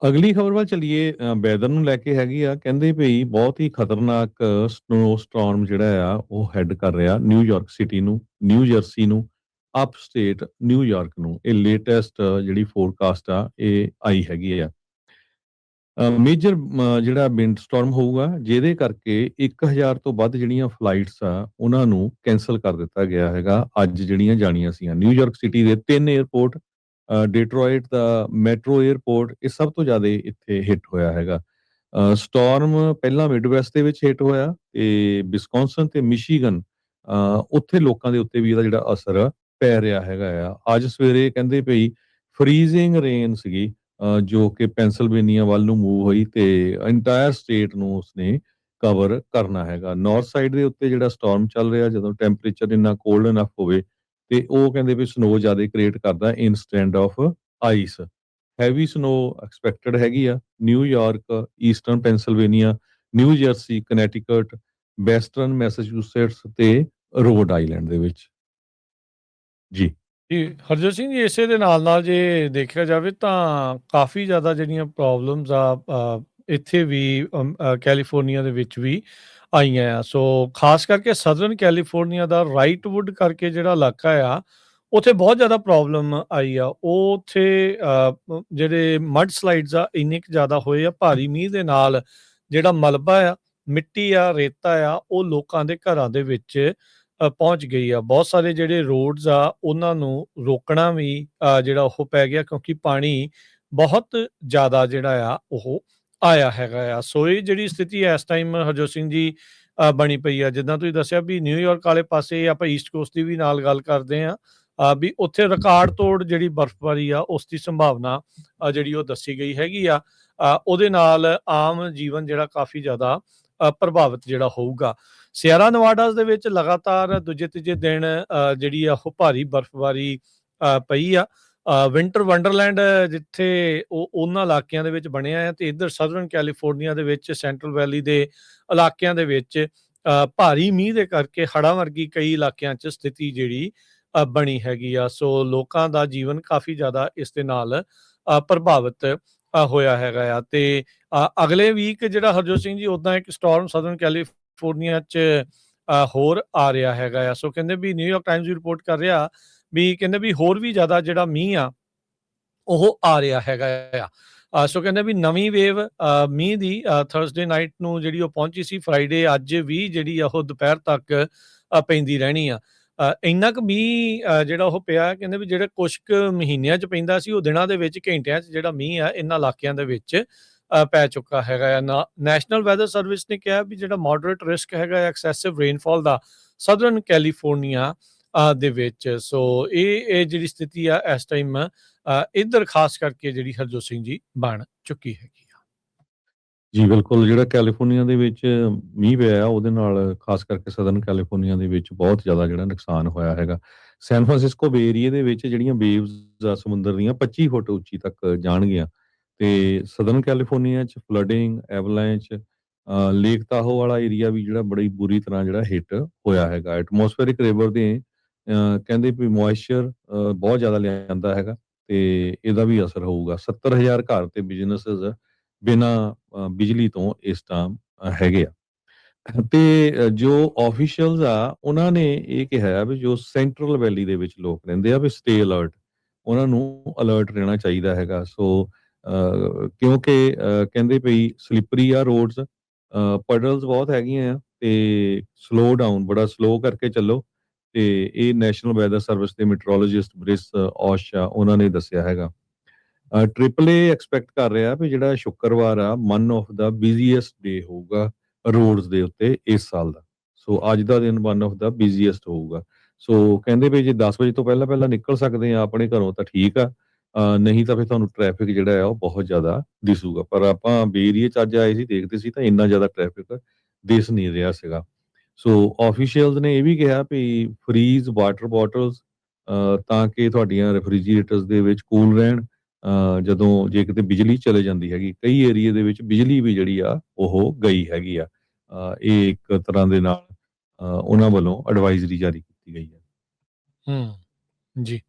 ਅਗਲੀ ਖਬਰ ਵੱਲ ਚੱਲੀਏ। ਵੈਦਰ ਨੂੰ ਲੈ ਕੇ ਹੈਗੀ ਆ, ਕਹਿੰਦੇ ਭਈ ਬਹੁਤ ਹੀ ਖਤਰਨਾਕ ਸਨੋ ਸਟੋਰਮ ਜਿਹੜਾ ਆ ਉਹ ਹੈਡ ਕਰ ਰਿਹਾ ਨਿਊਯਾਰਕ ਸਿਟੀ ਨੂੰ, ਨਿਊ ਜਰਸੀ ਨੂੰ, ਅਪ ਸਟੇਟ ਨਿਊਯਾਰਕ ਨੂੰ। ਇਹ ਲੇਟੈਸਟ ਜਿਹੜੀ ਫੋਰਕਾਸਟ ਆ ਇਹ ਆਈ ਹੈਗੀ ਆ। ਮੇਜਰ ਜਿਹੜਾ ਵਿੰਡ ਸਟਾਰਮ ਹੋਊਗਾ, ਜਿਹਦੇ ਕਰਕੇ 1000 ਤੋਂ ਵੱਧ ਜਿਹੜੀਆਂ ਫਲਾਈਟਸ ਆ ਉਹਨਾਂ ਨੂੰ ਕੈਂਸਲ ਕਰ ਦਿੱਤਾ ਗਿਆ ਹੈਗਾ ਅੱਜ ਜਿਹੜੀਆਂ ਜਾਣੀਆਂ ਸੀਗੀਆਂ। ਨਿਊਯਾਰਕ ਸਿਟੀ ਦੇ 3 에ਅਰਪੋਰਟ, ਡਿਟਰੋਇਟ ਦਾ ਮੈਟਰੋ 에ਅਰਪੋਰਟ, ਇਹ ਸਭ ਤੋਂ ਜ਼ਿਆਦਾ ਇੱਥੇ ਹਿੱਟ ਹੋਇਆ ਹੈਗਾ। ਸਟਾਰਮ ਪਹਿਲਾਂ ਮਿਡਵੈਸਟ ਦੇ ਵਿੱਚ ਹਿੱਟ ਹੋਇਆ ਤੇ ਵਿਸਕੌਨਸਨ ਤੇ ਮਿਸ਼ੀਗਨ, ਉੱਥੇ ਲੋਕਾਂ ਦੇ ਉੱਤੇ ਵੀ ਇਹਦਾ ਜਿਹੜਾ ਅਸਰ ਪੈ ਰਿਹਾ ਹੈਗਾ ਆ। ਅੱਜ ਸਵੇਰੇ ਕਹਿੰਦੇ ਭਈ ਫਰੀਜ਼ਿੰਗ ਰੇਨ ਸੀਗੀ, ਜੋ ਕਿ ਪੈਂਸਿਲਵੇਨੀਆ ਵੱਲ ਨੂੰ ਮੂਵ ਹੋਈ ਤੇ ਇੰਟਾਇਰ ਸਟੇਟ ਨੂੰ ਉਸਨੇ ਕਵਰ ਕਰਨਾ ਹੈਗਾ। ਨਾਰਥ ਸਾਈਡ ਦੇ ਉੱਤੇ ਜਿਹੜਾ ਸਟਾਰਮ ਚੱਲ ਰਿਹਾ, ਜਦੋਂ ਟੈਂਪਰੇਚਰ ਇੰਨਾ ਕੋਲਡ ਇਨਫ ਹੋਵੇ ਤੇ ਉਹ ਕਹਿੰਦੇ ਵੀ ਸਨੋ ਜ਼ਿਆਦਾ ਕ੍ਰੀਏਟ ਕਰਦਾ instead of ice. Heavy snow expected ਹੈਗੀ ਆ New York, eastern Pennsylvania, New Jersey, Connecticut, western Massachusetts ਤੇ ਰੋਡ ਆਈਲੈਂਡ ਦੇ ਵਿੱਚ। ਜੀ ਜੀ, ਹਰਜੋਤ ਸਿੰਘ ਜੀ, ਇਸੇ ਦੇ ਨਾਲ ਜੇ ਦੇਖਿਆ ਜਾਵੇ ਤਾਂ ਕਾਫੀ ਜ਼ਿਆਦਾ ਜਿਹੜੀਆਂ ਪ੍ਰੋਬਲਮਸ ਆ ਇੱਥੇ ਵੀ ਕੈਲੀਫੋਰਨੀਆ ਦੇ ਵਿੱਚ ਵੀ ਆਈਆਂ ਆ। ਸੋ ਖਾਸ ਕਰਕੇ ਸਦਰਨ ਕੈਲੀਫੋਰਨੀਆ ਦਾ ਰਾਈਟਵੁੱਡ ਕਰਕੇ ਜਿਹੜਾ ਇਲਾਕਾ ਆ, ਉੱਥੇ ਬਹੁਤ ਜ਼ਿਆਦਾ ਪ੍ਰੋਬਲਮ ਆਈ ਆ। ਉਹ ਉੱਥੇ ਜਿਹੜੇ ਮਡ ਸਲਾਈਡਸ ਆ ਇੰਨੇ ਕੁ ਜ਼ਿਆਦਾ ਹੋਏ ਆ, ਭਾਰੀ ਮੀਂਹ ਦੇ ਨਾਲ ਜਿਹੜਾ ਮਲਬਾ ਆ, ਮਿੱਟੀ ਆ, ਰੇਤਾ ਆ, ਉਹ ਲੋਕਾਂ ਦੇ ਘਰਾਂ ਦੇ ਵਿੱਚ ਪਹੁੰਚ ਗਈ ਆ। ਬਹੁਤ ਸਾਰੇ ਜਿਹੜੇ ਰੋਡਸ ਆ ਉਹਨਾਂ ਨੂੰ ਰੋਕਣਾ ਵੀ ਜਿਹੜਾ ਉਹ ਪੈ ਗਿਆ, ਕਿਉਂਕਿ ਪਾਣੀ ਬਹੁਤ ਜ਼ਿਆਦਾ ਜਿਹੜਾ ਆ ਉਹ ਆਇਆ ਹੈਗਾ ਆ। ਸੋ ਇਹ ਜਿਹੜੀ ਸਥਿਤੀ ਇਸ ਟਾਈਮ ਹਰਜੋਤ ਸਿੰਘ ਜੀ ਬਣੀ ਪਈ ਆ, ਜਿੱਦਾਂ ਤੁਸੀਂ ਦੱਸਿਆ ਵੀ ਨਿਊਯਾਰਕ ਵਾਲੇ ਪਾਸੇ ਆਪਾਂ ਈਸਟ ਕੋਸਟ ਦੀ ਵੀ ਨਾਲ ਗੱਲ ਕਰਦੇ ਆ, ਵੀ ਉੱਥੇ ਰਿਕਾਰਡ ਤੋੜ ਜਿਹੜੀ ਬਰਫ਼ਬਾਰੀ ਆ ਉਸ ਦੀ ਸੰਭਾਵਨਾ ਜਿਹੜੀ ਉਹ ਦੱਸੀ ਗਈ ਹੈਗੀ ਆ। ਉਹਦੇ ਨਾਲ ਆਮ ਜੀਵਨ ਜਿਹੜਾ ਕਾਫੀ ਜ਼ਿਆਦਾ ਪ੍ਰਭਾਵਿਤ ਜਿਹੜਾ ਹੋਊਗਾ। ਸਿਆਰਾ ਨਵਾਡਾਸ ਦੇ ਵਿੱਚ ਲਗਾਤਾਰ ਦੂਜੇ ਤੀਜੇ ਦਿਨ ਜਿਹੜੀ ਆ ਉਹ ਭਾਰੀ ਬਰਫ਼ਬਾਰੀ ਪਈ ਆ। ਵਿੰਟਰ ਵੰਡਰਲੈਂਡ ਜਿੱਥੇ ਉਹ ਉਹਨਾਂ ਇਲਾਕਿਆਂ ਦੇ ਵਿੱਚ ਬਣਿਆ ਹੈ, ਤੇ ਇੱਧਰ ਸਦਰਨ ਕੈਲੀਫੋਰਨੀਆ ਦੇ ਵਿੱਚ ਸੈਂਟਰਲ ਵੈਲੀ ਦੇ ਇਲਾਕਿਆਂ ਦੇ ਵਿੱਚ ਭਾਰੀ ਮੀਂਹ ਦੇ ਕਰਕੇ ਹੜ੍ਹਾਂ ਵਰਗੀ ਕਈ ਇਲਾਕਿਆਂ 'ਚ ਸਥਿਤੀ ਜਿਹੜੀ ਬਣੀ ਹੈਗੀ ਆ। ਸੋ ਲੋਕਾਂ ਦਾ ਜੀਵਨ ਕਾਫੀ ਜ਼ਿਆਦਾ ਇਸ ਦੇ ਨਾਲ ਪ੍ਰਭਾਵਿਤ ਹੋਇਆ ਹੈਗਾ ਆ। ਤੇ ਅਗਲੇ ਵੀਕ ਜਿਹੜਾ ਹਰਜੋਤ ਸਿੰਘ ਜੀ ਉੱਦਾਂ ਇੱਕ ਸਟਾਰਮ ਸਦਰਨ ਕੈਲੀਫੋਰਨੀਆ 'ਚ ਹੋਰ ਆ ਰਿਹਾ ਹੈਗਾ ਆ। ਸੋ ਕਹਿੰਦੇ ਵੀ ਨਿਊਯਾਰਕ ਟਾਈਮਜ਼ ਵੀ ਰਿਪੋਰਟ ਕਰ ਰਿਹਾ ਵੀ ਕਹਿੰਦੇ ਵੀ ਹੋਰ ਵੀ ਜ਼ਿਆਦਾ ਜਿਹੜਾ ਮੀਂਹ ਆ ਉਹ ਆ ਰਿਹਾ ਹੈਗਾ ਆ। ਸੋ ਕਹਿੰਦੇ ਵੀ ਨਵੀਂ ਵੇਵ ਮੀਂਹ ਦੀ ਥਰਸਡੇ ਨਾਈਟ ਨੂੰ ਜਿਹੜੀ ਉਹ ਪਹੁੰਚੀ ਸੀ, ਫਰਾਈਡੇ ਅੱਜ ਵੀ ਜਿਹੜੀ ਆ ਉਹ ਦੁਪਹਿਰ ਤੱਕ ਪੈਂਦੀ ਰਹਿਣੀ ਆ। ਇੰਨਾ ਕੁ ਮੀਂਹ ਜਿਹੜਾ ਉਹ ਪਿਆ, ਕਹਿੰਦੇ ਵੀ ਜਿਹੜੇ ਕੁਛ ਕੁ ਮਹੀਨਿਆਂ 'ਚ ਪੈਂਦਾ ਸੀ, ਉਹ ਦਿਨਾਂ ਦੇ ਵਿੱਚ, ਘੰਟਿਆਂ 'ਚ ਜਿਹੜਾ ਮੀਂਹ ਆ ਇਹਨਾਂ ਇਲਾਕਿਆਂ ਦੇ ਵਿੱਚ ਪੈ ਚੁੱਕਾ ਹੈਗਾ ਆ। ਨੈਸ਼ਨਲ ਵੈਦਰ ਸਰਵਿਸ ਨੇ ਕਿਹਾ ਵੀ ਜਿਹੜਾ ਮੋਡਰੇਟ ਰਿਸਕ ਹੈਗਾ ਐਕਸੈਸਿਵ ਰੇਨਫਾਲ ਦਾ ਸਦਰਨ ਕੈਲੀਫੋਰਨੀਆ ਦੇ ਵਿੱਚ। ਸੋ ਇਹ ਜਿਹੜੀ ਸਥਿਤੀ ਆ ਇਸ ਟਾਈਮ ਇੱਧਰ ਖਾਸ ਕਰਕੇ ਜਿਹੜੀ ਹਰਜੋਤ ਸਿੰਘ ਜੀ ਬਣ ਚੁੱਕੀ ਹੈਗੀ ਆ। ਜੀ ਬਿਲਕੁਲ, ਜਿਹੜਾ ਕੈਲੀਫੋਰਨੀਆ ਦੇ ਵਿੱਚ ਮੀਂਹ ਪਿਆ ਉਹਦੇ ਨਾਲ ਖਾਸ ਕਰਕੇ ਸਦਰਨ ਕੈਲੀਫੋਰਨੀਆ ਦੇ ਵਿੱਚ ਬਹੁਤ ਜ਼ਿਆਦਾ ਜਿਹੜਾ ਨੁਕਸਾਨ ਹੋਇਆ ਹੈਗਾ। ਸੈਨ ਫਰਾਂਸਿਸਕੋ ਬੇ ਏਰੀਏ ਦੇ ਵਿੱਚ ਜਿਹੜੀਆਂ ਵੇਵਜ਼ ਆ ਸਮੁੰਦਰ ਦੀਆਂ 25 ਫੁੱਟ ਉੱਚੀ ਤੱਕ ਜਾਣਗੀਆਂ, ਤੇ ਸਦਰਨ ਕੈਲੀਫੋਰਨੀਆ 'ਚ ਫਲੱਡਿੰਗ, ਐਵਲਾਂਚ, ਲੇਕ ਤਾਹੋ ਵਾਲਾ ਏਰੀਆ ਵੀ ਜਿਹੜਾ ਬੜੀ ਬੁਰੀ ਤਰ੍ਹਾਂ ਜਿਹੜਾ ਹਿੱਟ ਹੋਇਆ ਹੈਗਾ। ਐਟਮੋਸਫੇਰਿਕ ਰਿਵਰ ਦੇ ਕਹਿੰਦੇ ਵੀ ਮੋਇਸਚਰ ਬਹੁਤ ਜ਼ਿਆਦਾ ਲਿਆਂਦਾ ਹੈਗਾ ਤੇ ਇਹਦਾ ਵੀ ਅਸਰ ਹੋਊਗਾ। 70,000 ਘਰ ਤੇ ਬਿਜ਼ਨੈਸਸ ਬਿਨਾਂ ਬਿਜਲੀ ਤੋਂ ਇਸ ਟਾਈਮ ਹੈਗੇ ਆ। ਤੇ ਜੋ ਆਫੀਸ਼ੀਅਲਸ ਆ ਉਹਨਾਂ ਨੇ ਇਹ ਕਿਹਾ ਵੀ ਜੋ ਸੈਂਟਰਲ ਵੈਲੀ ਦੇ ਵਿੱਚ ਲੋਕ ਰਹਿੰਦੇ ਆ ਵੀ ਸਟੇ ਅਲਰਟ, ਉਹਨਾਂ ਨੂੰ ਅਲਰਟ ਰਹਿਣਾ ਚਾਹੀਦਾ ਹੈਗਾ। ਸੋ ਕਿਉਂਕਿ ਕਹਿੰਦੇ ਪਈ ਸਲਿੱਪਰੀ ਆ ਰੋਡਸ, ਪਡਲਸ ਬਹੁਤ ਹੈਗੀਆਂ ਆ ਤੇ ਸਲੋ ਡਾਊਨ, ਬੜਾ ਸਲੋ ਕਰਕੇ ਚੱਲੋ। ਤੇ ਇਹ ਨੈਸ਼ਨਲ ਵੈਦਰ ਸਰਵਿਸ ਦੇ ਮੈਟਰੋਲੋਜਿਸਟ ਬ੍ਰਿਸ ਔਸ਼ ਆ ਉਹਨਾਂ ਨੇ ਦੱਸਿਆ ਹੈਗਾ। ਟ੍ਰਿਪਲ ਏ ਐਕਸਪੈਕਟ ਕਰ ਰਿਹਾ ਵੀ ਜਿਹੜਾ ਸ਼ੁੱਕਰਵਾਰ ਆ ਵਨ ਆਫ ਦਾ ਬਿਜ਼ੀਐਸਟ ਡੇ ਹੋਊਗਾ ਰੋਡਸ ਦੇ ਉੱਤੇ ਇਸ ਸਾਲ ਦਾ। ਸੋ ਅੱਜ ਦਾ ਦਿਨ ਵਨ ਆਫ ਦਾ ਬਿਜ਼ੀਐਸਟ ਹੋਊਗਾ। ਸੋ ਕਹਿੰਦੇ ਵੀ ਜੇ 10 ਵਜੇ ਤੋਂ ਪਹਿਲਾਂ ਪਹਿਲਾਂ ਨਿਕਲ ਸਕਦੇ ਆ ਆਪਣੇ ਘਰੋਂ ਤਾਂ ਠੀਕ ਆ, ਨਹੀਂ ਤਾਂ ਫਿਰ ਤੁਹਾਨੂੰ ਟ੍ਰੈਫਿਕ ਜਿਹੜਾ ਆ ਉਹ ਬਹੁਤ ਜ਼ਿਆਦਾ ਦਿਸੂਗਾ। ਪਰ ਆਪਾਂ ਬੇ ਏਰੀਏ 'ਚ ਅੱਜ ਆਏ ਸੀ, ਦੇਖਦੇ ਸੀ ਤਾਂ ਇੰਨਾ ਜ਼ਿਆਦਾ ਟ੍ਰੈਫਿਕ ਦਿਸ ਨਹੀਂ ਰਿਹਾ ਸੀਗਾ। ਸੋ ਆਫੀਸ਼ੀਅਲਸ ਨੇ ਇਹ ਵੀ ਕਿਹਾ ਵੀ ਫਰੀਜ਼ ਵਾਟਰ ਬੋਟਲਸ, ਤਾਂ ਕਿ ਤੁਹਾਡੀਆਂ ਰੈਫ੍ਰਿਜਰੇਟਰਸ ਦੇ ਵਿੱਚ ਕੂਲ ਰਹਿਣ ਜਦੋਂ ਜੇ ਕਿਤੇ ਬਿਜਲੀ ਚਲੇ ਜਾਂਦੀ ਹੈਗੀ। ਕਈ ਏਰੀਏ ਦੇ ਵਿੱਚ ਬਿਜਲੀ ਵੀ ਜਿਹੜੀ ਆ ਉਹ ਗਈ ਹੈਗੀ ਆ। ਇਹ ਇੱਕ ਤਰ੍ਹਾਂ ਦੇ ਨਾਲ ਉਹਨਾਂ ਵੱਲੋਂ ਐਡਵਾਈਜ਼ਰੀ ਜਾਰੀ ਕੀਤੀ ਗਈ ਹੈ। ਜੀ।